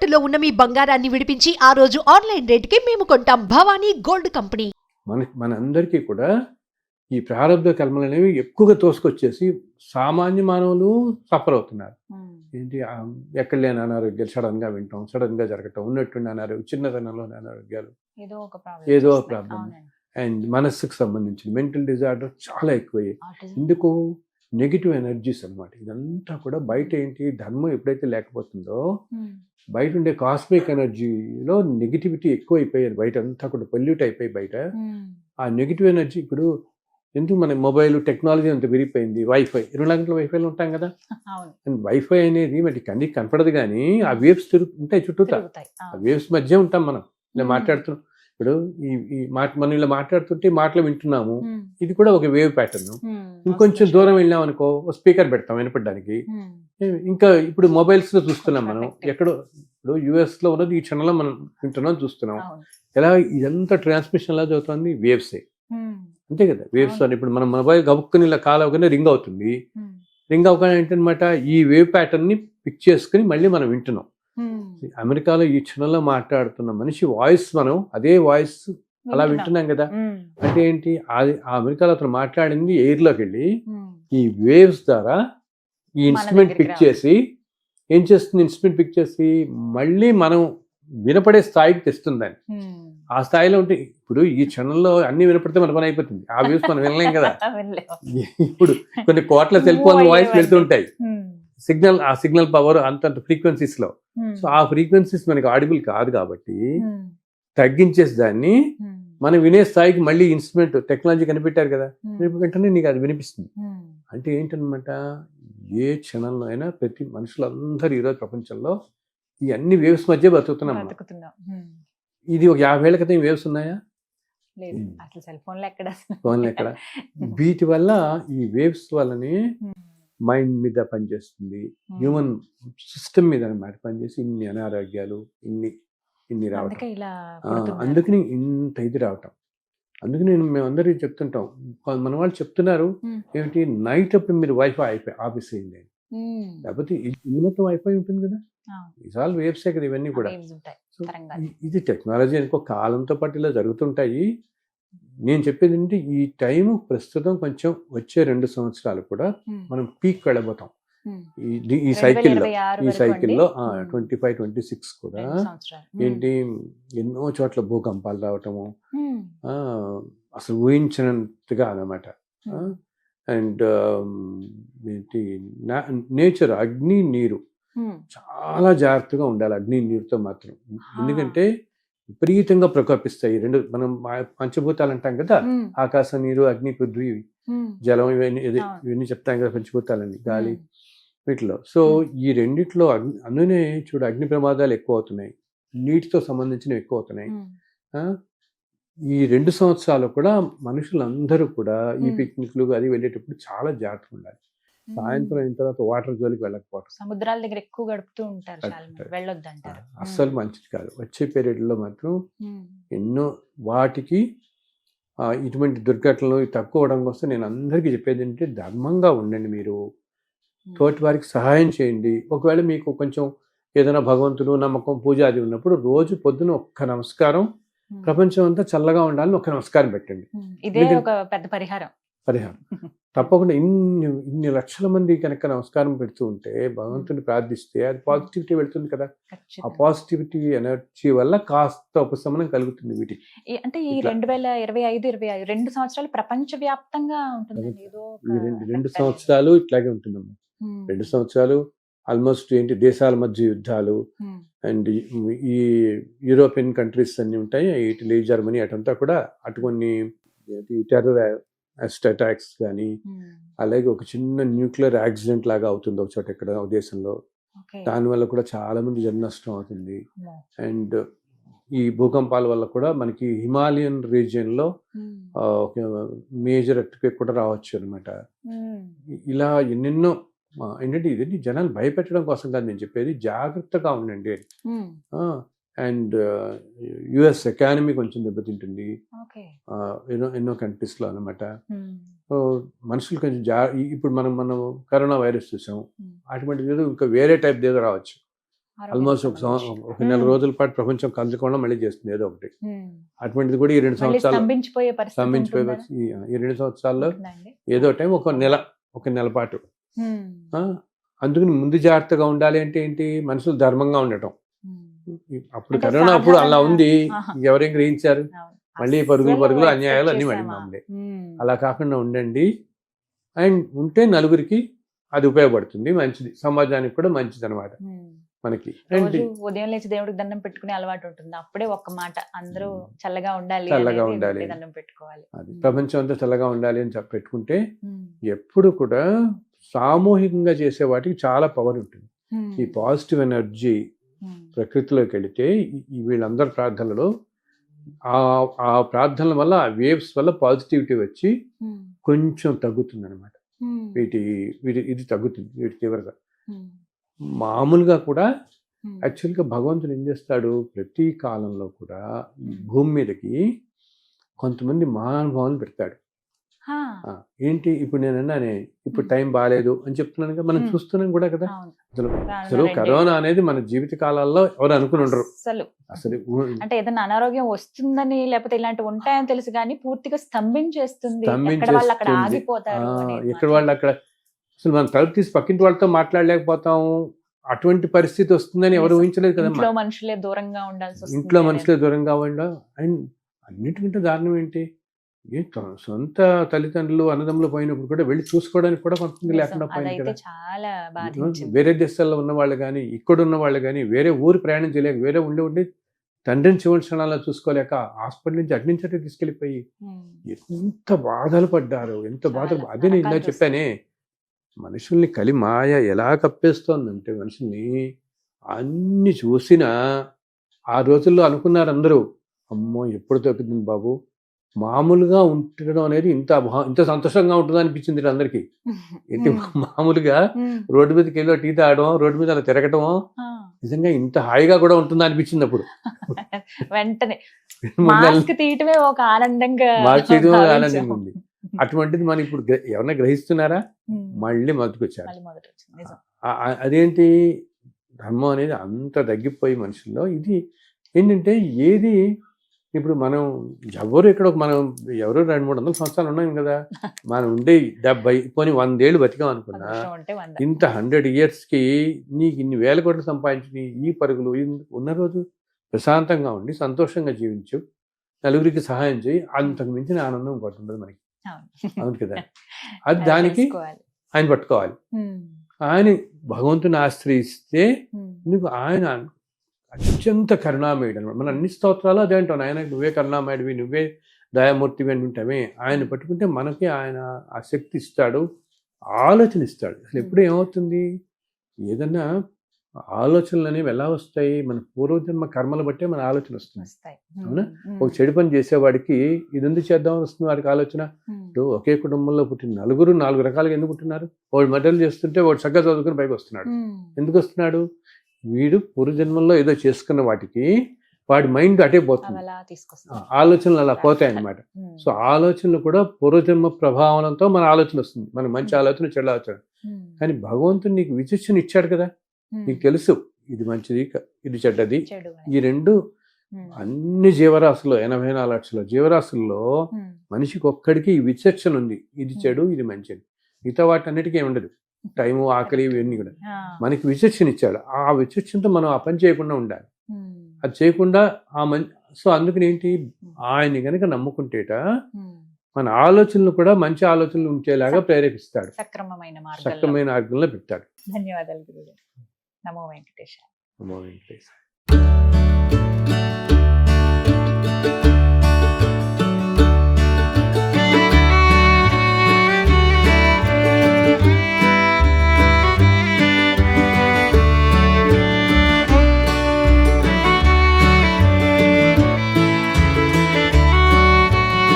తాకట్టులో ఉన్న మీ బంగారాన్ని విడిపించి ఆ రోజు ఆన్లైన్ రేటుకి మేము కొంటాం. Bhavani gold company. మనందరికీ కూడా ఈ ప్రారంభ కర్మలు అనేవి ఎక్కువగా తోసుకొచ్చేసి సామాన్య మానవులు సఫర్ అవుతున్నారు. ఏంటి ఎక్కడ లేని అనారోగ్యాలు సడన్ గా వింటాం, సడన్ గా జరగటం, ఉన్నట్టుండి అనారోగ్యం, చిన్నతనంలోని అనారోగ్యాలు, ఏదో ఒక ప్రాబ్లం. అండ్ మనస్సుకు సంబంధించిన మెంటల్ డిజార్డర్ చాలా ఎక్కువయ్యాయి. ఎందుకు? నెగిటివ్ ఎనర్జీస్ అనమాట. ఇదంతా కూడా బయట ఏంటి, ధర్మం ఎప్పుడైతే లేకపోతుందో బయట ఉండే కాస్మిక్ ఎనర్జీలో నెగిటివిటీ ఎక్కువ అయిపోయారు. బయట అంతా కూడా పొల్యూట్ అయిపోయి బయట ఆ నెగిటివ్ ఎనర్జీ. ఇప్పుడు ఎందుకు మన మొబైల్ టెక్నాలజీ అంత విరిగిపోయింది. వైఫై 24 గంటల వైఫైలో ఉంటాం కదా. అండ్ వైఫై అనేది మరి కన్నీ కనపడదు, కానీ ఆ వేవ్స్ ఉంటాయి చుట్టూతా. ఆ వేవ్స్ మధ్య ఉంటాం మనం ఇలా మాట్లాడుతున్నాం. ఇప్పుడు ఈ మనం ఇలా మాట్లాడుతుంటే మాటలు వింటున్నాము. ఇది కూడా ఒక వేవ్ ప్యాటర్న్. ఇంకొంచెం దూరం వెళ్ళాం అనుకో, స్పీకర్ పెడతాం వినపడడానికి. ఇంకా ఇప్పుడు మొబైల్స్ లో చూస్తున్నాం మనం. ఎక్కడో ఇప్పుడు యుఎస్ లో ఉన్నది ఈ క్షణంలో మనం వింటున్నాం, చూస్తున్నాం. ఎలా ఇదంతా ట్రాన్స్మిషన్ లా చదువుతుంది, వేవ్సే అంతే కదా. వేవ్స్ అని ఇప్పుడు మనం మొబైల్ గబుక్కుని ఇలా కాల్ అవగానే రింగ్ అవుతుంది. రింగ్ అవగానే ఏంటనమాట, ఈ వేవ్ ప్యాటర్న్ ని పిక్ చేసుకుని మళ్ళీ మనం వింటున్నాం. అమెరికాలో ఈ క్షణంలో మాట్లాడుతున్న మనిషి వాయిస్ మనం అదే వాయిస్ అలా వింటున్నాం కదా. అంటే ఏంటి, అది ఆ అమెరికాలో అతను మాట్లాడింది ఎయిర్ లోకి వెళ్ళి ఈ వేవ్స్ ద్వారా ఈ ఇన్స్ట్రుమెంట్ పిక్ చేసి ఏం చేస్తుంది, ఇన్స్ట్రుమెంట్ పిక్ చేసి మళ్ళీ మనం వినపడే స్థాయికి తెస్తుందని. ఆ స్థాయిలో ఉంటే ఇప్పుడు ఈ క్షణంలో అన్ని వినపడితే మన పని అయిపోతుంది. ఆ వేవ్స్ మనం వినలేం కదా. ఇప్పుడు కొన్ని కోట్ల సెల్ ఫోన్ వాయిస్ వెళ్తుంటాయి. సిగ్నల్, ఆ సిగ్నల్ పవర్ అంత ఫ్రీక్వెన్సీస్ లో. సో ఆ ఫ్రీక్వెన్సీస్ మనకి ఆడిబుల్ కాదు కాబట్టి తగ్గించేసి దాన్ని మనం వినే స్థాయికి మళ్ళీ ఇన్స్ట్రుమెంట్ టెక్నాలజీ కనిపెట్టారు కదా, వెంటనే నీకు అది వినిపిస్తుంది. అంటే ఏంటనమాట, ఏ క్షణంలో అయినా ప్రతి మనుషులందరూ ఈరోజు ప్రపంచంలో ఈ అన్ని వేవ్స్ మధ్య బతుకుతున్నాం. ఇది ఒక 50 ఏళ్ల క్రితం వేవ్స్ ఉన్నాయా? ఫోన్లు ఎక్కడ? వీటి వల్ల ఈ వేవ్స్ వల్లనే మైండ్ మీద పనిచేస్తుంది, హ్యూమన్ సిస్టమ్ మీద అన్నమాట పనిచేసి ఇన్ని అనారోగ్యాలు, ఇన్ని రావటం. అందుకని ఇంత ఇది రావటం. అందుకని మేమందరికీ చెప్తుంటాం, మన వాళ్ళు చెప్తున్నారు ఏమిటి, నైట్ అప్పుడు మీరు వైఫై ఆపేసేయండి. లేకపోతే మొత్తం వైఫై ఉంటుంది కదా, ఇసాల్ వేవ్సే కదా ఇవన్నీ కూడా. సో ఇది టెక్నాలజీ అనుకో, కాలంతో పాటు ఇలా జరుగుతుంటాయి. నేను చెప్పేది ఏంటి, ఈ టైం ప్రస్తుతం కొంచెం వచ్చే 2 సంవత్సరాలు కూడా మనం పీక్ వెళ్ళబోతాం ఈ సైకిల్లో. 25, 26 కూడా ఏంటి, ఎన్నో చోట్ల భూకంపాలు రావటము, అసలు ఊహించినంతగా అన్నమాట. అండ్ ఏంటి, నేచర్, అగ్ని నీరు చాలా జాగ్రత్తగా ఉండాలి. అగ్ని నీరుతో మాత్రం. ఎందుకంటే విపరీతంగా ప్రకోపిస్తాయి రెండు. మనం పంచభూతాలు అంటాం కదా, ఆకాశం, నీరు, అగ్ని, పృథ్వీ, జలం, ఇవన్నీ చెప్తాం కదా, పంచభూతాలని, గాలి, వీటిలో. సో ఈ రెండిట్లో అందునే చూడు, అగ్ని ప్రమాదాలు ఎక్కువ అవుతున్నాయి, నీటితో సంబంధించినవి ఎక్కువ అవుతున్నాయి. ఈ 2 సంవత్సరాలు కూడా మనుషులందరూ కూడా ఈ పిక్నిక్లు అది వెళ్ళేటప్పుడు చాలా జాగ్రత్తగా ఉండాలి. సాయంత్రం అయిన తర్వాత వాటర్ జోలికి వెళ్ళకపోవడం, సముద్రాల దగ్గర ఎక్కువ గడుపుతూ ఉంటారు, వెళ్ళొద్దంటారు. అస్సలు మంచిది కాదు. వచ్చే పీరియడ్ లో మాత్రం ఎన్నో వాటికి ఇటువంటి దుర్ఘటనలు తక్కువ అవడం కోసం నేను అందరికీ చెప్పేది ఏంటంటే, ధర్మంగా ఉండండి, మీరు తోటి వారికి సహాయం చేయండి. ఒకవేళ మీకు కొంచెం ఏదైనా భగవంతుడు నమ్మకం, పూజ అది ఉన్నప్పుడు రోజు పొద్దున ఒక్క నమస్కారం, ప్రపంచం అంతా చల్లగా ఉండాలని ఒక్క నమస్కారం పెట్టండి. ఇదే ఒక పెద్ద పరిహారం. తప్పకుండా ఇన్ని లక్షల మంది కనుక నమస్కారం పెడుతూ ఉంటే, భగవంతుని ప్రార్థిస్తే అది పాజిటివిటీ వెళ్తుంది కదా. ఆ పాజిటివిటీ ఎనర్జీ వల్ల కాస్త ఉపశమనం కలుగుతుంది వీటికి. అంటే ఈ 2025-26 2 సంవత్సరాలు ప్రపంచ వ్యాప్తంగా ఉంటుంది. ఈ 2 సంవత్సరాలు ఇట్లాగే ఉంటుందమ్మా. 2 సంవత్సరాలు ఆల్మోస్ట్ ఏంటి, దేశాల మధ్య యుద్ధాలు, అండ్ ఈ యూరోపియన్ కంట్రీస్ అన్ని ఉంటాయి, ఇటలీ, జర్మనీ, అటంతా కూడా అటు కొన్ని టెర్రర్ అటాక్స్ కానీ, అలాగే ఒక చిన్న న్యూక్లియర్ యాక్సిడెంట్ లాగా అవుతుంది ఒక చోట, ఎక్కడ ఒక దేశంలో. దానివల్ల కూడా చాలా మంది జన నష్టం అవుతుంది. అండ్ ఈ భూకంపాల వల్ల కూడా మనకి హిమాలయన్ రీజియన్ లో ఒక మేజర్ ఎర్త్క్వేక్ కూడా రావచ్చు అనమాట. ఇలా ఎన్నెన్నో ఏంటంటే, ఇది జనాలు భయపెట్టడం కోసం కాదు నేను చెప్పేది, జాగ్రత్తగా ఉండండి. అండ్ యుఎస్ ఎకానమీ కొంచెం దెబ్బతింటుంది ఎన్నో కంట్రీస్ లో అనమాట. మనుషులు కొంచెం ఇప్పుడు మనం కరోనా వైరస్ చూసాం, అటువంటిది ఏదో ఇంకా వేరే టైప్ ఏదో రావచ్చు. ఆల్మోస్ట్ ఒక నెల రోజుల పాటు ప్రపంచం కదలకుండా మళ్ళీ చేస్తుంది ఏదో ఒకటి. అటువంటిది కూడా ఈ 2 సంవత్సరాలు స్తంభించిపోయే స్తంభించిపోయి ఈ 2 సంవత్సరాల్లో ఏదో టైం ఒక నెల పాటు. అందుకని ముందు జాగ్రత్తగా ఉండాలి అంటే ఏంటి, మనుషులు ధర్మంగా ఉండటం. అప్పుడు అంటే కరోనా అప్పుడు అలా ఉంది, ఆహా. ఎవరేం గ్రహించారు, మళ్ళీ పరుగులు అన్యాయాలు అన్ని మళ్ళీ మామూలే. అలా కాకుండా ఉండండి, అండ్ ఉంటే నలుగురికి అది ఉపయోగపడుతుంది, మంచిది, సమాజానికి కూడా మంచిది అనమాట మనకి. రోజు ఉదయం లేచి దేవుడికి దండం పెట్టుకునే అలవాటు ఉంటుంది, అప్పుడే ఒక్క మాట అందరూ చల్లగా ఉండాలి చల్లగా అనేది ఉండాలి. దండం పెట్టుకోవాలి. అది ప్రపంచం అంతా చల్లగా ఉండాలి అని పెట్టుకుంటే ఎప్పుడు కూడా సామూహికంగా చేసే వాటికి చాలా పవర్ ఉంటుంది. ఈ పాజిటివ్ ఎనర్జీ ప్రకృతిలోకి వెళితే వీళ్ళందరి ప్రార్థనలో ఆ ప్రార్థనల వల్ల ఆ వేవ్స్ వల్ల పాజిటివిటీ వచ్చి కొంచెం తగ్గుతుంది అనమాట. ఇది తగ్గుతుంది వీటి తీవ్రత. మామూలుగా కూడా యాక్చువల్గా భగవంతుడు ఏం చేస్తాడు, ప్రతి కాలంలో కూడా ఈ భూమి మీదకి కొంతమంది మహానుభావులు పెడతాడు. ఏంటి ఇప్పుడు నేను అన్నానే, ఇప్పుడు టైం బాగాలేదు అని చెప్తున్నాను కదా, మనం చూస్తున్నాం కూడా కదా. అసలు కరోనా అనేది మన జీవిత కాలాల్లో ఎవరు అనుకుని ఉండరు అసలు. అంటే ఏదైనా అనారోగ్యం వస్తుందని లేకపోతే ఇలాంటివి ఉంటాయని తెలుసు కానీ పూర్తిగా స్తంభించేస్తుంది, ఎక్కడ వాళ్ళు అక్కడ అక్కడ అసలు మనం తలుపు తీసి పక్కింటి వాళ్ళతో మాట్లాడలేకపోతాం, అటువంటి పరిస్థితి వస్తుందని ఎవరు ఊహించలేదు కదా. ఇంట్లో మనుషులే దూరంగా ఉండాల్సి, ఇంట్లో మనుషులే దూరంగా ఉండాలి. అండ్ అన్నిటికంటే దారుణం ఏంటి, సొంత తల్లిదండ్రులు అన్నదమ్ములు పోయినప్పుడు కూడా వెళ్ళి చూసుకోవడానికి కూడా కొంతమంది లేకుండా పోయింది కదా. వేరే దేశాల్లో ఉన్న వాళ్ళు కానీ ఇక్కడ ఉన్న వాళ్ళు కానీ వేరే ఊరు ప్రయాణం చేయలేక, వేరే ఉండి తండ్రిని చివరి క్షణాల్లో చూసుకోలేక హాస్పిటల్ నుంచి అటు తీసుకెళ్ళిపోయి ఎంత బాధలు పడ్డారు, ఎంత బాధలు. అదే నేను ఇందా చెప్పానే, మనుషుల్ని కలి మాయ ఎలా కప్పేస్తోందంటే మనుషుల్ని అన్ని చూసినా ఆ రోజుల్లో అనుకున్నారు అందరూ, అమ్మో ఎప్పుడు తగ్గుతుంది బాబు, మామూలుగా ఉండడం అనేది ఇంత సంతోషంగా ఉంటుంది అనిపించింది అందరికి. ఏంటి మామూలుగా రోడ్డు మీదకి వెళ్ళి టీ తాగడం, రోడ్డు మీద అలా తిరగటం నిజంగా ఇంత హాయిగా కూడా ఉంటుందా అనిపించింది అప్పుడు. వెంటనే మాస్క్ తీయటమే ఒక ఆనందంగా ఉంది. అటువంటిది మనం ఇప్పుడు ఎవరన్నా గ్రహిస్తున్నారా, మళ్ళీ మొదటికొచ్చారు. అదేంటి ధర్మం అనేది అంత తగ్గిపోయి మనుషుల్లో. ఇది ఏంటంటే ఏది ఇప్పుడు మనం మనం ఎవరో 200-300 సంవత్సరాలు ఉన్నాం కదా, మనం ఉండే 70 పోనీ 100 ఏళ్ళు బతికాం అనుకున్నా, ఇంత 100 yearsకి నీకు ఇన్ని వేల కోట్లు సంపాదించి ఈ పరుగులు ఉన్న రోజు ప్రశాంతంగా ఉండి సంతోషంగా జీవించు, నలుగురికి సహాయం చేయి, అంతకు మించిన ఆనందం ఇంకోటి ఉండదు మనకి. అవును కదా. అది దానికి ఆయన పట్టుకోవాలి. ఆయన భగవంతుని ఆశ్రయిస్తే నీకు ఆయన అత్యంత కరుణామయుడు అనమాట. మన అన్ని స్తోత్రాలు అదే అంటాను, ఆయన నువ్వే కరుణామయుడివి, నువ్వే దయామూర్తివి అని ఉంటామే. ఆయన పట్టుకుంటే మనకి ఆయన ఆ శక్తి ఇస్తాడు, ఆలోచన ఇస్తాడు. అసలు ఎప్పుడు ఏమవుతుంది, ఏదన్నా ఆలోచనలు అనేవి ఎలా వస్తాయి, మన పూర్వజన్మ కర్మలు బట్టే మన ఆలోచన వస్తుంది. అవునా, ఒక చెడు పని చేసేవాడికి ఇది ఎందుకు చేద్దామని వస్తుంది వాడికి ఆలోచన. ఇప్పుడు ఒకే కుటుంబంలో పుట్టిన నలుగురు 4 రకాలుగా ఎందుకు పుట్టినారు, వాడు మర్డర్లు చేస్తుంటే వాడు చక్కగా చదువుకుని పైకి వస్తున్నాడు. ఎందుకు వస్తున్నాడు, వీడు పూర్వజన్మల్లో ఏదో చేసుకున్న వాటికి వాడి మైండ్ అటే పోతుంది, ఆలోచనలు అలా పోతాయి అన్నమాట. సో ఆలోచనలు కూడా పూర్వజన్మ ప్రభావంతో మన ఆలోచన వస్తుంది, మన మంచి ఆలోచన చెడు ఆలోచన. కానీ భగవంతుడు నీకు విచక్షణ ఇచ్చాడు కదా, నీకు తెలుసు ఇది మంచిది ఇది చెడ్డది. ఈ రెండు అన్ని జీవరాశుల్లో 84 లక్షల జీవరాశుల్లో మనిషికి ఒక్కడికి ఈ విచక్షణ ఉంది, ఇది చెడు ఇది మంచిది. మిగతా వాటి అన్నిటికీ ఏమి ఉండదు, టైము ఆకలి ఇవన్నీ కూడా. మనకి విచక్షణ ఇచ్చాడు, ఆ విచక్షణతో మనం ఆ పని చేయకుండా ఉండాలి. అది చేయకుండా సో అందుకని ఏంటి, ఆయన్ని కనుక నమ్ముకుంటేట మన ఆలోచనలు కూడా మంచి ఆలోచనలు ఉంచేలాగా ప్రేరేపిస్తాడు, సక్రమమైన మార్గంలో పెడతాడు. ధన్యవాదాలు గురుగారు. నమో వెంకటేశాయ. నమో వెంకటేశాయ.